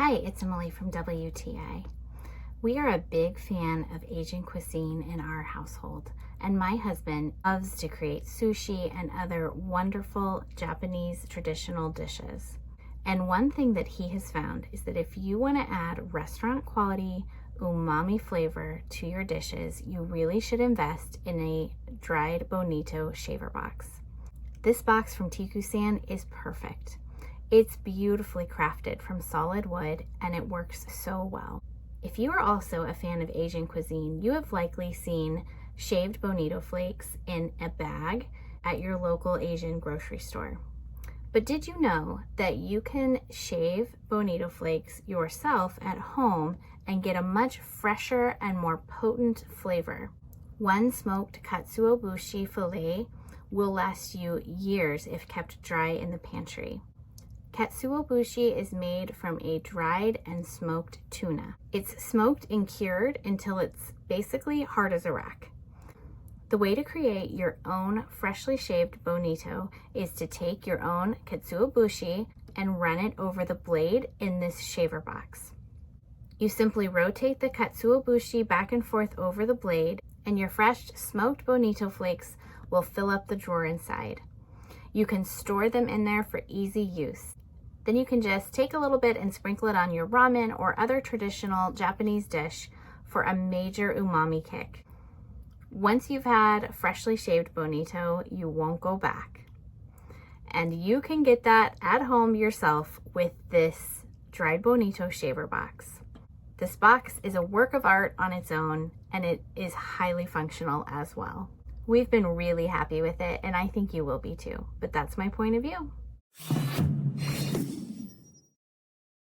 Hi, it's Emily from WTI. We are a big fan of Asian cuisine in our household, and my husband loves to create sushi and other wonderful Japanese traditional dishes. And one thing that he has found is that if you want to add restaurant quality umami flavor to your dishes, you really should invest in a dried bonito shaver box. This box from TIKUSAN is perfect. It's beautifully crafted from solid wood and it works so well. If you are also a fan of Asian cuisine, you have likely seen shaved bonito flakes in a bag at your local Asian grocery store. But did you know that you can shave bonito flakes yourself at home and get a much fresher and more potent flavor? One smoked katsuobushi fillet will last you years if kept dry in the pantry. Katsuobushi is made from a dried and smoked tuna. It's smoked and cured until it's basically hard as a rock. The way to create your own freshly shaved bonito is to take your own katsuobushi and run it over the blade in this shaver box. You simply rotate the katsuobushi back and forth over the blade, and your fresh smoked bonito flakes will fill up the drawer inside. You can store them in there for easy use. Then you can just take a little bit and sprinkle it on your ramen or other traditional Japanese dish for a major umami kick. Once you've had freshly shaved bonito, you won't go back. And you can get that at home yourself with this dried bonito shaver box. This box is a work of art on its own, and it is highly functional as well. We've been really happy with it, and I think you will be too, but that's my point of view.